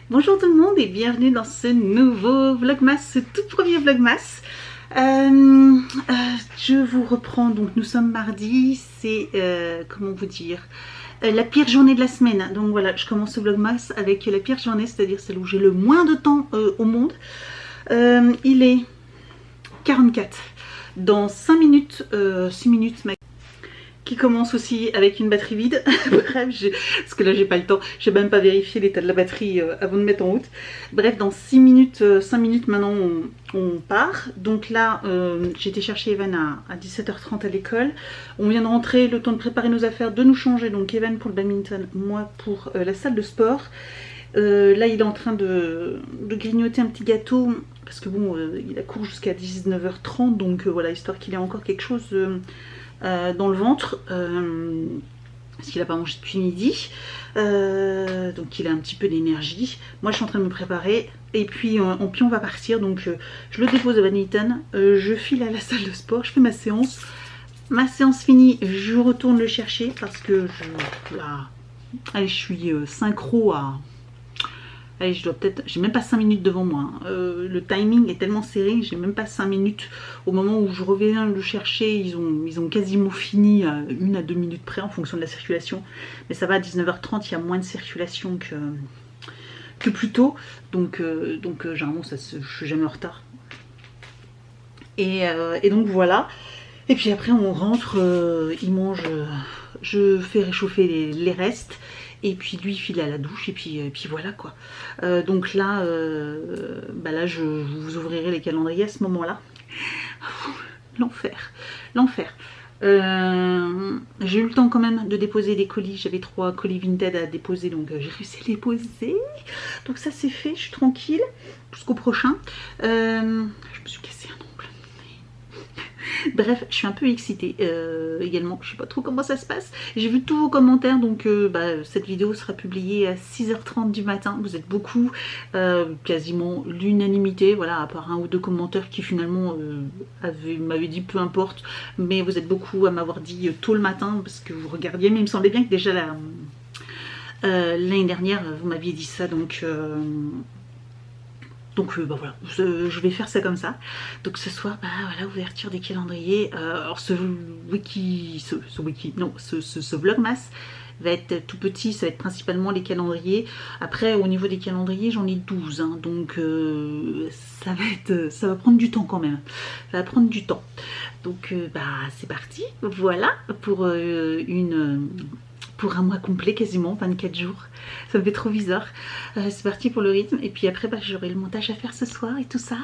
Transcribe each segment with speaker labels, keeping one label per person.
Speaker 1: Bonjour tout le monde et bienvenue dans ce nouveau Vlogmas, ce tout premier Vlogmas. Je vous reprends, donc nous sommes mardi, c'est, comment vous dire, la pire journée de la semaine. Donc voilà, je commence ce Vlogmas avec la pire journée, c'est-à-dire celle où j'ai le moins de temps au monde. Il est 44. Dans 5 minutes, 6 minutes qui commence aussi avec une batterie vide. Bref, parce que là j'ai pas le temps, j'ai même pas vérifié l'état de la batterie avant de mettre en route. Bref, dans 6 minutes, 5 minutes maintenant on part. Donc là j'ai été chercher Evan à 17h30 à l'école. On vient de rentrer, le temps de préparer nos affaires, de nous changer. Donc Evan pour le badminton, moi pour la salle de sport. Là il est en train de grignoter un petit gâteau parce que bon il a cours jusqu'à 19h30, donc voilà, histoire qu'il ait encore quelque chose dans le ventre, parce qu'il n'a pas mangé depuis midi, donc il a un petit peu d'énergie. Moi je suis en train de me préparer et puis on va partir. Donc je le dépose au badminton, je file à la salle de sport, je fais ma séance finie, je retourne le chercher parce que allez, je suis synchro à... Allez, je dois peut-être... J'ai même pas 5 minutes devant moi. Le timing est tellement serré, j'ai même pas 5 minutes. Au moment où je reviens le chercher, ils ont quasiment fini à 1 à 2 minutes près en fonction de la circulation. Mais ça va, à 19h30, il y a moins de circulation que plus tôt. Donc généralement, je suis jamais en retard. Et donc voilà. Et puis après, on rentre, il mange, je fais réchauffer les restes. Et puis lui il file à la douche et puis voilà quoi. Donc là, là je vous ouvrirai les calendriers à ce moment-là. L'enfer, l'enfer. J'ai eu le temps quand même de déposer des colis. J'avais 3 colis Vinted à déposer, donc j'ai réussi à les déposer. Donc ça c'est fait, je suis tranquille jusqu'au prochain. Je me suis cassé un ongle. Bref, je suis un peu excitée également, je sais pas trop comment ça se passe. J'ai vu tous vos commentaires, donc cette vidéo sera publiée à 6h30 du matin. Vous êtes beaucoup, quasiment l'unanimité, voilà, à part 1 ou 2 commentaires qui finalement m'avaient dit peu importe, mais vous êtes beaucoup à m'avoir dit tôt le matin parce que vous regardiez. Mais il me semblait bien que déjà l'année dernière vous m'aviez dit ça, donc voilà, je vais faire ça comme ça. Donc ce soir, voilà, ouverture des calendriers. Alors ce vlogmas va être tout petit, ça va être principalement les calendriers. Après au niveau des calendriers, j'en ai 12, hein, donc ça va prendre du temps quand même. Ça va prendre du temps. Donc c'est parti, voilà, pour un mois complet, quasiment 24 jours. Ça me fait trop bizarre. C'est parti pour le rythme. Et puis après, j'aurai le montage à faire ce soir et tout ça.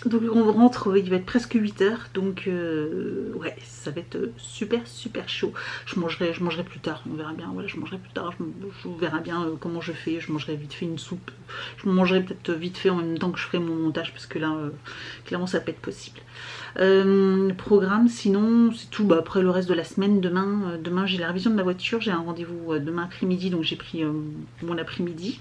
Speaker 1: Donc on rentre, il va être presque 8h. Donc ouais, ça va être super chaud. Je mangerai plus tard, on verra bien. Voilà, je mangerai plus tard, je verrai bien comment je fais. Je mangerai vite fait une soupe. Je mangerai peut-être vite fait en même temps que je ferai mon montage, parce que là clairement ça va pas être possible. Programme, sinon c'est tout. Après le reste de la semaine, demain j'ai la révision de ma voiture. J'ai un rendez-vous demain après-midi, donc j'ai pris mon après-midi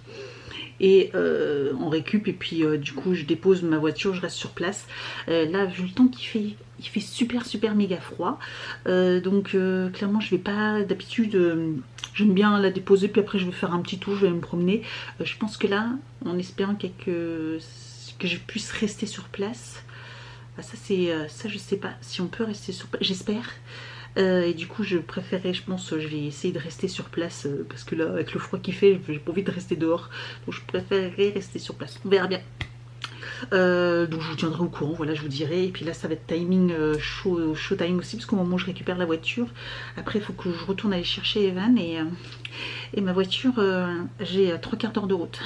Speaker 1: et on récup, et puis du coup je dépose ma voiture, je reste sur place. Là vu le temps qu'il fait, il fait super méga froid, donc clairement je vais pas, d'habitude j'aime bien la déposer, puis après je vais faire un petit tour, je vais me promener. Je pense que là, en espérant que je puisse rester sur place, ça je sais pas si on peut rester sur place, j'espère. Et du coup je préférerais, je pense, je vais essayer de rester sur place, parce que là avec le froid qu'il fait, j'ai pas envie de rester dehors, donc je préférerais rester sur place, on verra bien. Donc je vous tiendrai au courant, voilà, je vous dirai. Et puis là ça va être timing show time aussi, parce qu'au moment où je récupère la voiture, après il faut que je retourne aller chercher Evan, et ma voiture, j'ai 3 quarts d'heure de route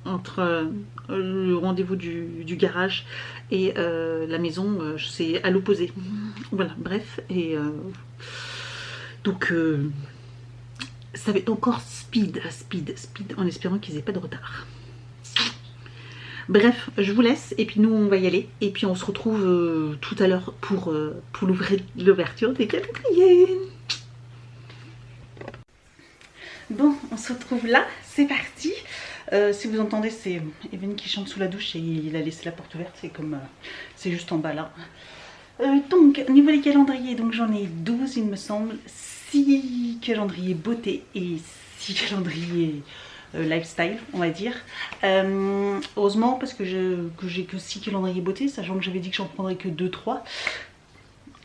Speaker 1: entre le rendez-vous du garage et la maison. C'est à l'opposé, voilà, bref. Et donc ça va être encore speed, en espérant qu'ils aient pas de retard. Bref, je vous laisse, et puis nous on va y aller, et puis on se retrouve tout à l'heure pour l'ouverture des calendriers. Bon, on se retrouve là, c'est parti. Si vous entendez, c'est Evan qui chante sous la douche et il a laissé la porte ouverte, c'est comme c'est juste en bas là. Donc au niveau des calendriers, donc j'en ai 12 il me semble, 6 calendriers beauté et 6 calendriers lifestyle, on va dire. Heureusement, parce que j'ai que 6 calendriers beauté, sachant que j'avais dit que j'en prendrais que 2-3.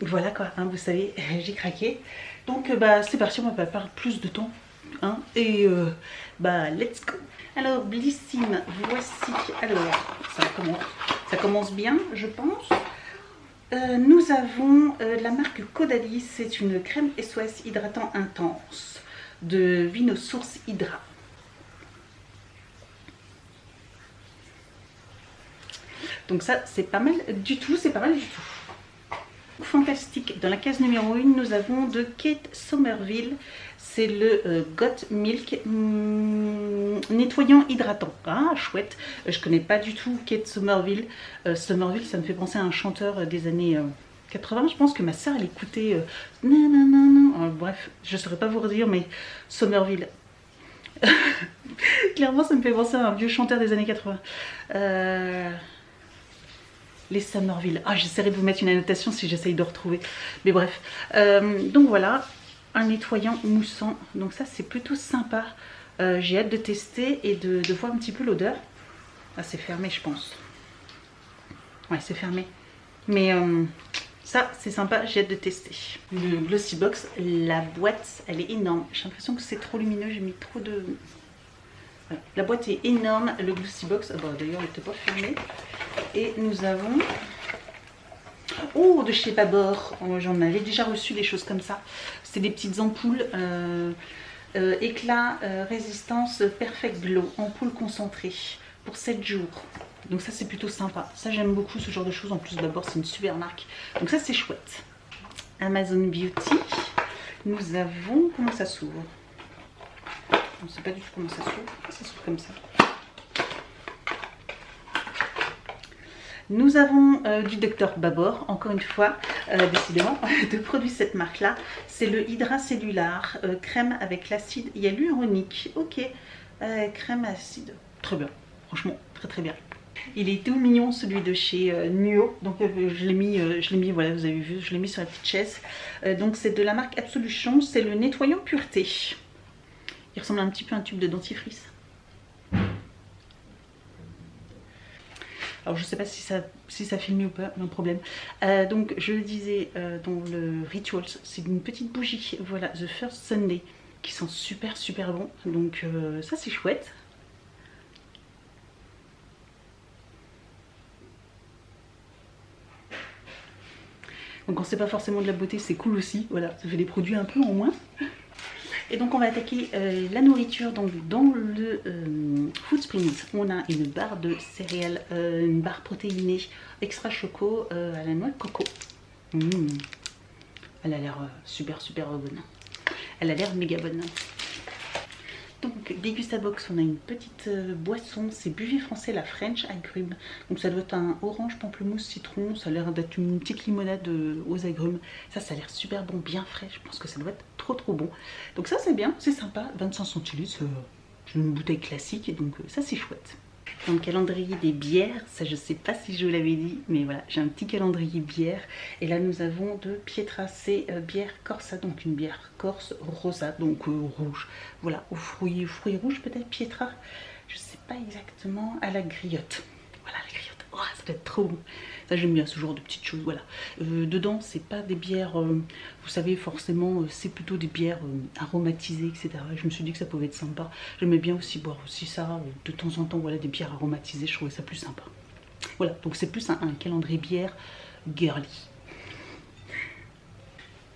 Speaker 1: Voilà quoi, hein, vous savez, j'ai craqué. Donc bah c'est parti, on va pas perdre plus de temps. Hein, et bah let's go. Alors Blissim, voici. Alors ça commence bien, je pense. Nous avons la marque Caudalie, c'est une crème SOS hydratant intense de Vino Source Hydra. Donc ça c'est pas mal du tout, c'est pas mal du tout. Fantastique, dans la case numéro 1 nous avons de Kate Somerville, c'est le Got Milk nettoyant hydratant. Ah chouette, je connais pas du tout Kate Somerville. Somerville ça me fait penser à un chanteur des années 80, je pense que ma soeur elle écoutait bref, je saurais pas vous redire, mais Somerville clairement ça me fait penser à un vieux chanteur des années 80. Les Somerville. Ah, j'essaierai de vous mettre une annotation si j'essaye de retrouver. Mais bref. Donc voilà, un nettoyant moussant. Donc ça, c'est plutôt sympa. J'ai hâte de tester et de voir un petit peu l'odeur. Ah, c'est fermé, je pense. Ouais, c'est fermé. Mais ça, c'est sympa. J'ai hâte de tester. Le Glossy Box, la boîte, elle est énorme. J'ai l'impression que c'est trop lumineux. J'ai mis trop de... Voilà. La boîte est énorme. Le Glossy Box, bon, d'ailleurs, il n'était pas fermé. Et nous avons, oh, de chez Babor, j'en avais déjà reçu des choses comme ça. C'est des petites ampoules éclat, résistance, perfect glow, ampoule concentrée pour 7 jours. Donc ça c'est plutôt sympa, ça j'aime beaucoup ce genre de choses. En plus Babor c'est une super marque, donc ça c'est chouette. Amazon Beauty, nous avons, comment ça s'ouvre? On ne sait pas du tout comment ça s'ouvre, ça s'ouvre comme ça. Nous avons du Dr Babor, encore une fois, décidément, de produits cette marque-là. C'est le Hydra Cellular, crème avec l'acide hyaluronique. Ok, crème acide. Très bien, franchement, très très bien. Il est tout mignon celui de chez Nuo, donc je l'ai mis, voilà, vous avez vu, je l'ai mis sur la petite chaise. Donc c'est de la marque Absolution, c'est le nettoyant pureté. Il ressemble un petit peu à un tube de dentifrice. Alors je ne sais pas si ça filme mieux ou pas, non problème. Donc je le disais dans le Rituals, c'est une petite bougie, voilà, The First Sunday, qui sent super super bon. Donc ça c'est chouette. Donc quand c'est pas forcément de la beauté, c'est cool aussi, voilà, ça fait des produits un peu en moins. Et donc on va attaquer la nourriture. Donc dans le Food Springs, on a une barre de céréales, une barre protéinée extra choco à la noix de coco. Elle a l'air super super bonne. Elle a l'air méga bonne. Donc Degustabox, on a une petite boisson, c'est Buvée Français la French agrumes. Donc ça doit être un orange, pamplemousse, citron, ça a l'air d'être une petite limonade aux agrumes. Ça a l'air super bon, bien frais, je pense que ça doit être trop trop bon. Donc ça c'est bien, c'est sympa, 25 centilitres, c'est une bouteille classique, donc ça c'est chouette. Dans le calendrier des bières, ça je sais pas si je vous l'avais dit, mais voilà, j'ai un petit calendrier bière. Et là nous avons de Pietra, c'est bière Corsa, donc une bière corse rosa, donc rouge. Voilà, aux fruits rouges peut-être, Pietra, je sais pas exactement, à la griotte. Voilà la griotte, oh, ça doit être trop bon. Ça j'aime bien ce genre de petites choses, voilà. Dedans c'est pas des bières, vous savez forcément c'est plutôt des bières aromatisées, etc. Je me suis dit que ça pouvait être sympa. J'aimais bien aussi boire aussi ça, de temps en temps, voilà, des bières aromatisées, je trouvais ça plus sympa. Voilà, donc c'est plus un calendrier bière girly.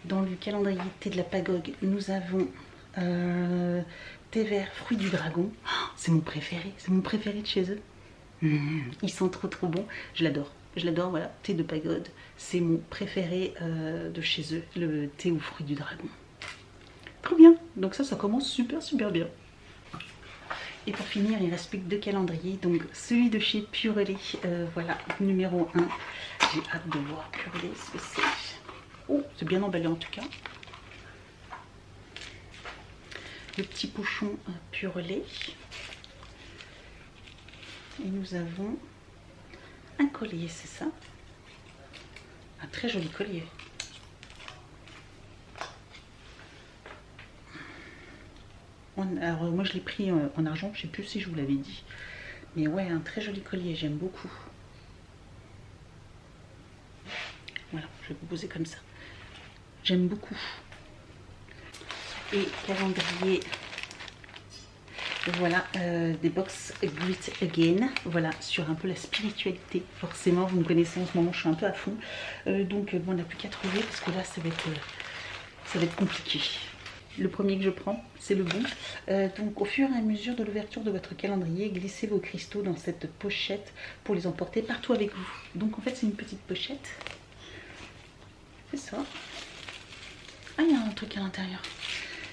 Speaker 1: Dans le calendrier thé de la Pagog, nous avons thé vert fruits du dragon. Oh, c'est mon préféré de chez eux. Ils sont trop trop bons, je l'adore. Je l'adore, voilà, thé de Pagode, c'est mon préféré de chez eux, le thé aux fruits du dragon. Trop bien, donc ça commence super super bien. Et pour finir, il reste plus que 2 calendriers, donc celui de chez Purelay, voilà, numéro 1. J'ai hâte de voir Purelay, ce que c'est. Oh, c'est bien emballé en tout cas. Le petit pochon Purelay. Et nous avons un collier, c'est ça? Un très joli collier. « Alors moi je l'ai pris en argent, je sais plus si je vous l'avais dit. Mais ouais, un très joli collier, j'aime beaucoup. Voilà, je vais vous poser comme ça. J'aime beaucoup. Et calendrier, voilà, des box Greet Again, voilà, sur un peu la spiritualité. Forcément, vous me connaissez en ce moment, je suis un peu à fond. Donc, bon, on n'a plus qu'à trouver parce que là, ça va être compliqué. Le premier que je prends, c'est le bon. Donc, au fur et à mesure de l'ouverture de votre calendrier, glissez vos cristaux dans cette pochette pour les emporter partout avec vous. Donc, en fait, c'est une petite pochette. C'est ça. Ah, il y a un truc à l'intérieur.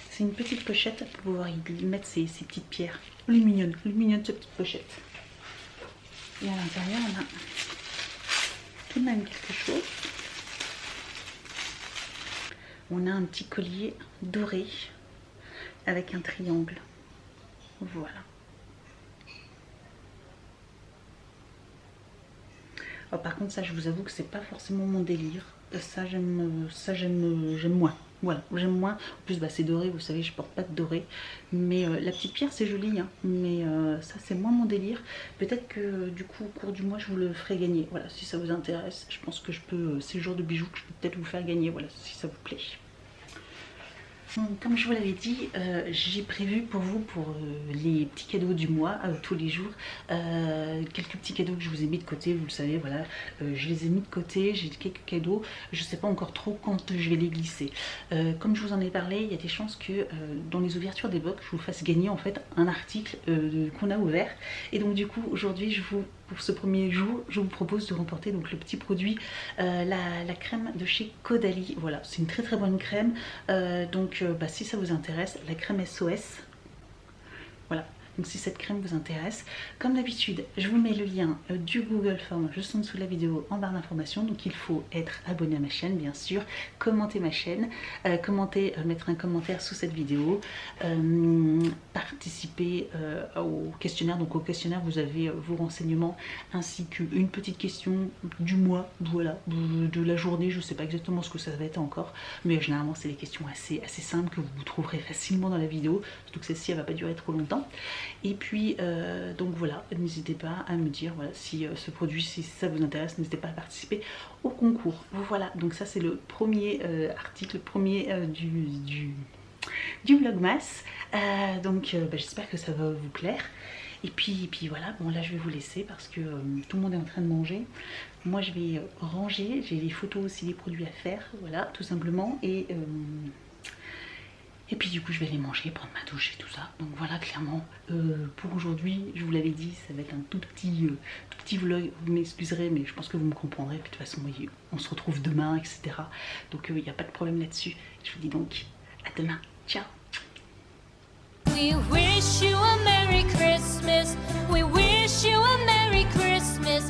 Speaker 1: C'est une petite pochette pour pouvoir y mettre ces petites pierres. Elle est mignonne cette petite pochette. Et à l'intérieur, on a tout de même quelque chose. On a un petit collier doré avec un triangle. Voilà. Alors, par contre, ça, je vous avoue que c'est pas forcément mon délire. Ça, j'aime moins. Voilà, j'aime moins. En plus, bah, c'est doré, vous savez, je porte pas de doré. Mais la petite pierre, c'est joli, hein. Mais ça, c'est moins mon délire. Peut-être que du coup, au cours du mois, je vous le ferai gagner. Voilà, si ça vous intéresse, je pense que je peux, c'est le genre de bijoux que je peux peut-être vous faire gagner. Voilà, si ça vous plaît. Comme je vous l'avais dit, j'ai prévu pour vous, pour les petits cadeaux du mois, tous les jours, quelques petits cadeaux que je vous ai mis de côté, vous le savez, voilà, je les ai mis de côté, j'ai quelques cadeaux, je ne sais pas encore trop quand je vais les glisser. Comme je vous en ai parlé, il y a des chances que dans les ouvertures des box, je vous fasse gagner en fait un article qu'on a ouvert. Et donc du coup, aujourd'hui, pour ce premier jour, je vous propose de remporter donc le petit produit, la crème de chez Caudalie. Voilà, c'est une très bonne crème. Donc bah, si ça vous intéresse, la crème SOS. Voilà. Donc si cette crème vous intéresse, comme d'habitude, je vous mets le lien du Google Form juste en dessous de la vidéo en barre d'informations. Donc il faut être abonné à ma chaîne, bien sûr, commenter ma chaîne, mettre un commentaire sous cette vidéo, participer au questionnaire. Donc au questionnaire, vous avez vos renseignements ainsi qu'une petite question du mois, voilà, de la journée. Je ne sais pas exactement ce que ça va être encore, mais généralement c'est des questions assez simples que vous trouverez facilement dans la vidéo, surtout que celle-ci elle va pas durer trop longtemps. Et puis donc voilà, n'hésitez pas à me dire voilà, si ce produit, si ça vous intéresse, n'hésitez pas à participer au concours. Voilà, donc ça c'est le premier article, le premier du Vlogmas. Donc bah, j'espère que ça va vous plaire. Et puis voilà, bon là je vais vous laisser parce que tout le monde est en train de manger. Moi je vais ranger, j'ai les photos aussi des produits à faire, voilà, tout simplement. Et puis du coup je vais aller manger, prendre ma douche et tout ça. Donc voilà, clairement pour aujourd'hui, je vous l'avais dit, ça va être un tout petit vlog. Vous m'excuserez mais je pense que vous me comprendrez. Puis de toute façon on se retrouve demain, etc. Donc il n'y a pas de problème là-dessus. Je vous dis donc à demain, ciao.
Speaker 2: We wish you a Merry Christmas. We wish you a Merry Christmas.